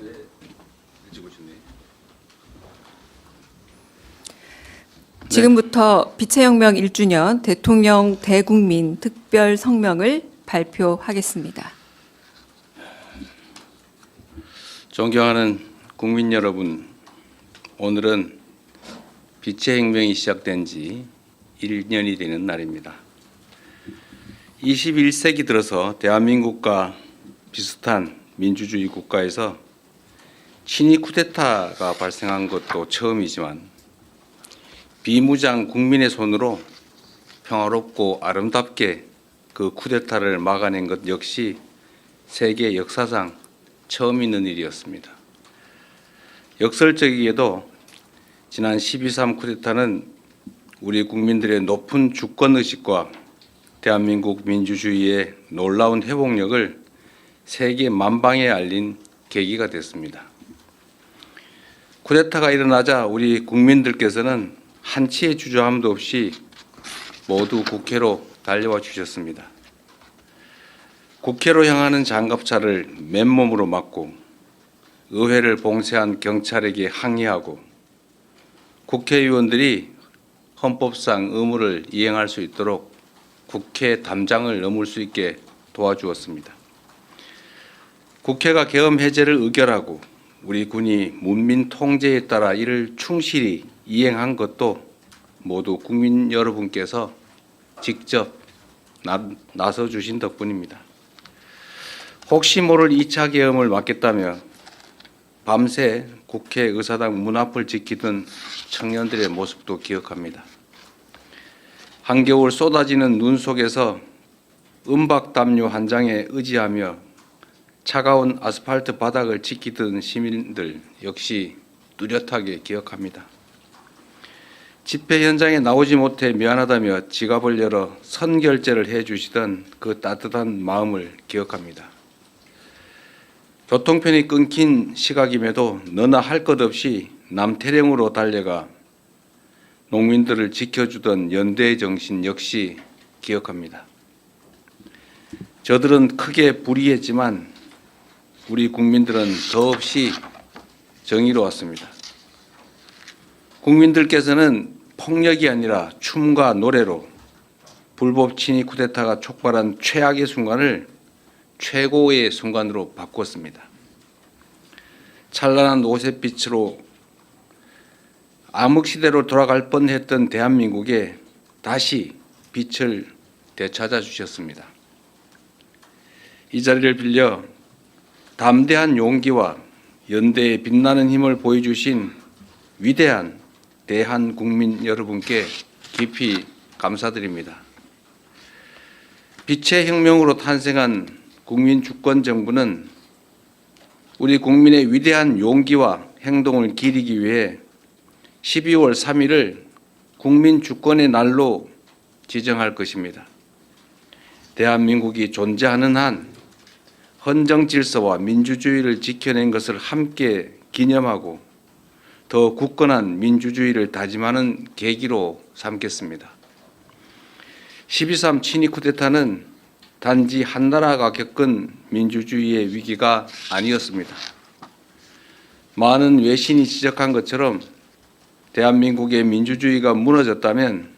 네, 일찍 오셨네. 지금부터 빛의 혁명 1주년 대통령 대국민 특별 성명을 발표하겠습니다. 존경하는 국민 여러분, 오늘은 빛의 혁명이 시작된 지 1년이 되는 날입니다. 21세기 들어서 대한민국과 비슷한 민주주의 국가에서 친위 쿠데타가 발생한 것도 처음이지만 비무장 국민의 손으로 평화롭고 아름답게 그 쿠데타를 막아낸 것 역시 세계 역사상 처음 있는 일이었습니다. 역설적이게도 지난 12.3 쿠데타는 우리 국민들의 높은 주권의식과 대한민국 민주주의의 놀라운 회복력을 세계 만방에 알린 계기가 됐습니다. 쿠데타가 일어나자 우리 국민들께서는 한치의 주저함도 없이 모두 국회로 달려와 주셨습니다. 국회로 향하는 장갑차를 맨몸으로 막고 의회를 봉쇄한 경찰에게 항의하고 국회의원들이 헌법상 의무를 이행할 수 있도록 국회 담장을 넘을 수 있게 도와주었습니다. 국회가 계엄 해제를 의결하고 우리 군이 문민 통제에 따라 이를 충실히 이행한 것도 모두 국민 여러분께서 직접 나서 주신 덕분입니다. 혹시 모를 2차 계엄을 막겠다며 밤새 국회 의사당 문 앞을 지키던 청년들의 모습도 기억합니다. 한겨울 쏟아지는 눈 속에서 은박담요 한 장에 의지하며 차가운 아스팔트 바닥을 지키던 시민들 역시 뚜렷하게 기억합니다. 집회 현장에 나오지 못해 미안하다며 지갑을 열어 선결제를 해주시던 그 따뜻한 마음을 기억합니다. 교통편이 끊긴 시각임에도 너나 할 것 없이 남태령으로 달려가 농민들을 지켜주던 연대의 정신 역시 기억합니다. 저들은 크게 불의했지만 우리 국민들은 더없이 정의로웠습니다. 국민들께서는 폭력이 아니라 춤과 노래로 불법 친위 쿠데타가 촉발한 최악의 순간을 최고의 순간으로 바꿨습니다. 찬란한 노새빛으로 암흑시대로 돌아갈 뻔했던 대한민국에 다시 빛을 되찾아 주셨습니다. 이 자리를 빌려 담대한 용기와 연대의 빛나는 힘을 보여주신 위대한 대한국민 여러분께 깊이 감사드립니다. 빛의 혁명으로 탄생한 국민주권정부는 우리 국민의 위대한 용기와 행동을 기리기 위해 12월 3일을 국민주권의 날로 지정할 것입니다. 대한민국이 존재하는 한 헌정질서와 민주주의를 지켜낸 것을 함께 기념하고 더 굳건한 민주주의를 다짐하는 계기로 삼겠습니다. 12.3 친위 쿠데타는 단지 한 나라가 겪은 민주주의의 위기가 아니었습니다. 많은 외신이 지적한 것처럼 대한민국의 민주주의가 무너졌다면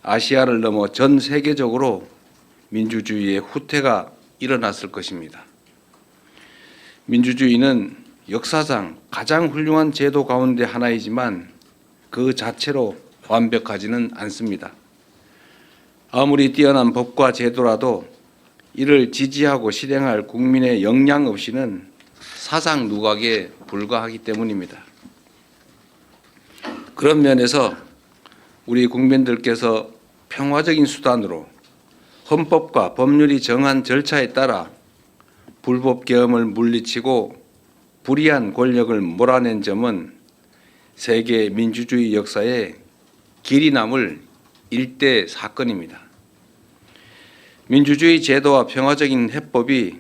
아시아를 넘어 전 세계적으로 민주주의의 후퇴가 일어났을 것입니다. 민주주의는 역사상 가장 훌륭한 제도 가운데 하나이지만 그 자체로 완벽하지는 않습니다. 아무리 뛰어난 법과 제도라도 이를 지지하고 실행할 국민의 역량 없이는 사상 누각에 불과하기 때문입니다. 그런 면에서 우리 국민들께서 평화적인 수단으로 헌법과 법률이 정한 절차에 따라 불법 계엄을 물리치고 불의한 권력을 몰아낸 점은 세계 민주주의 역사에 길이 남을 일대 사건입니다. 민주주의 제도와 평화적인 해법이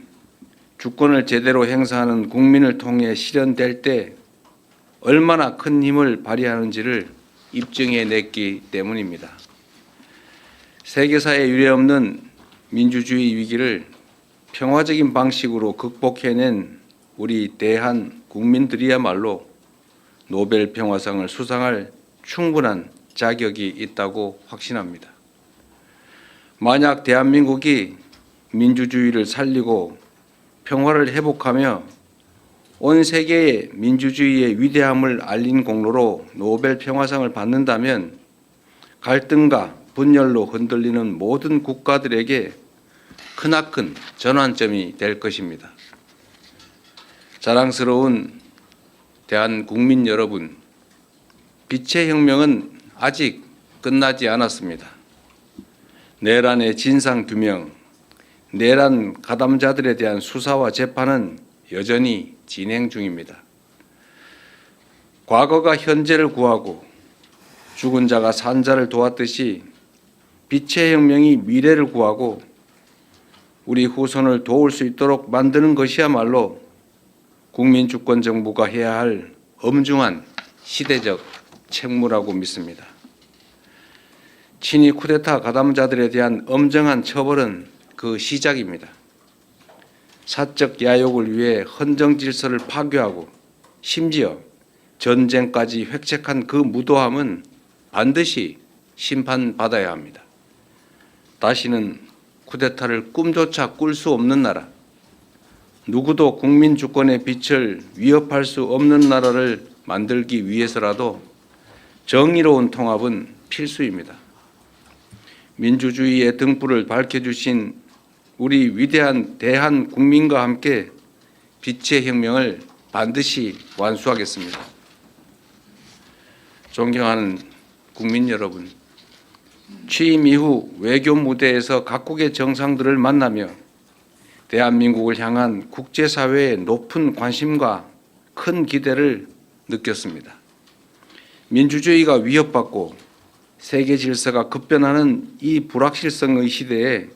주권을 제대로 행사하는 국민을 통해 실현될 때 얼마나 큰 힘을 발휘하는지를 입증해냈기 때문입니다. 세계사에 유례없는 민주주의 위기를 평화적인 방식으로 극복해낸 우리 대한 국민들이야말로 노벨 평화상을 수상할 충분한 자격이 있다고 확신합니다. 만약 대한민국이 민주주의를 살리고 평화를 회복하며 온 세계에 민주주의의 위대함을 알린 공로로 노벨 평화상을 받는다면 갈등과 분열로 흔들리는 모든 국가들에게 크나큰 전환점이 될 것입니다. 자랑스러운 대한국민 여러분, 빛의 혁명은 아직 끝나지 않았습니다. 내란의 진상규명, 내란 가담자들에 대한 수사와 재판은 여전히 진행 중입니다. 과거가 현재를 구하고 죽은 자가 산 자를 도왔듯이 빛의 혁명이 미래를 구하고 우리 후손을 도울 수 있도록 만드는 것이야말로 국민주권정부가 해야 할 엄중한 시대적 책무라고 믿습니다. 친위 쿠데타 가담자들에 대한 엄정한 처벌은 그 시작입니다. 사적 야욕을 위해 헌정 질서를 파괴하고 심지어 전쟁까지 획책한 그 무도함은 반드시 심판받아야 합니다. 다시는 쿠데타를 꿈조차 꿀 수 없는 나라, 누구도 국민 주권의 빛을 위협할 수 없는 나라를 만들기 위해서라도 정의로운 통합은 필수입니다. 민주주의의 등불을 밝혀주신 우리 위대한 대한 국민과 함께 빛의 혁명을 반드시 완수하겠습니다. 존경하는 국민 여러분, 취임 이후 외교 무대에서 각국의 정상들을 만나며 대한민국을 향한 국제사회의 높은 관심과 큰 기대를 느꼈습니다. 민주주의가 위협받고 세계 질서가 급변하는 이 불확실성의 시대에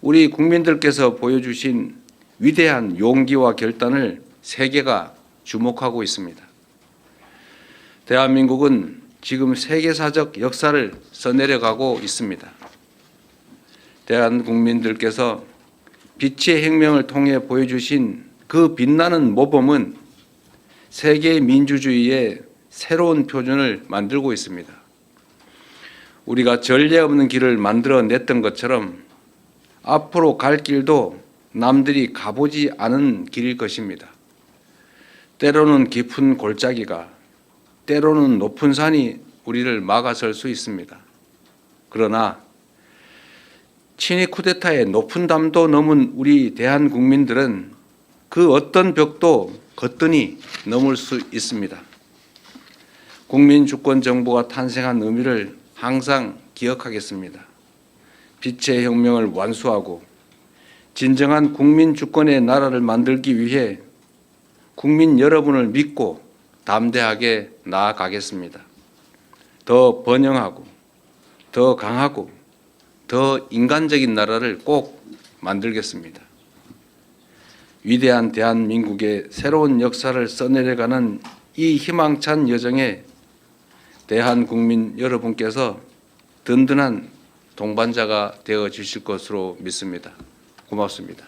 우리 국민들께서 보여주신 위대한 용기와 결단을 세계가 주목하고 있습니다. 대한민국은 지금 세계사적 역사를 써내려가고 있습니다. 대한 국민들께서 빛의 혁명을 통해 보여주신 그 빛나는 모범은 세계 민주주의의 새로운 표준을 만들고 있습니다. 우리가 전례 없는 길을 만들어냈던 것처럼 앞으로 갈 길도 남들이 가보지 않은 길일 것입니다. 때로는 깊은 골짜기가, 때로는 높은 산이 우리를 막아설 수 있습니다. 그러나 친위 쿠데타의 높은 담도 넘은 우리 대한 국민들은 그 어떤 벽도 거뜬히 넘을 수 있습니다. 국민주권정부가 탄생한 의미를 항상 기억하겠습니다. 빛의 혁명을 완수하고 진정한 국민주권의 나라를 만들기 위해 국민 여러분을 믿고 담대하게 나아가겠습니다. 더 번영하고 더 강하고 더 인간적인 나라를 꼭 만들겠습니다. 위대한 대한민국의 새로운 역사를 써내려가는 이 희망찬 여정에 대한국민 여러분께서 든든한 동반자가 되어 주실 것으로 믿습니다. 고맙습니다.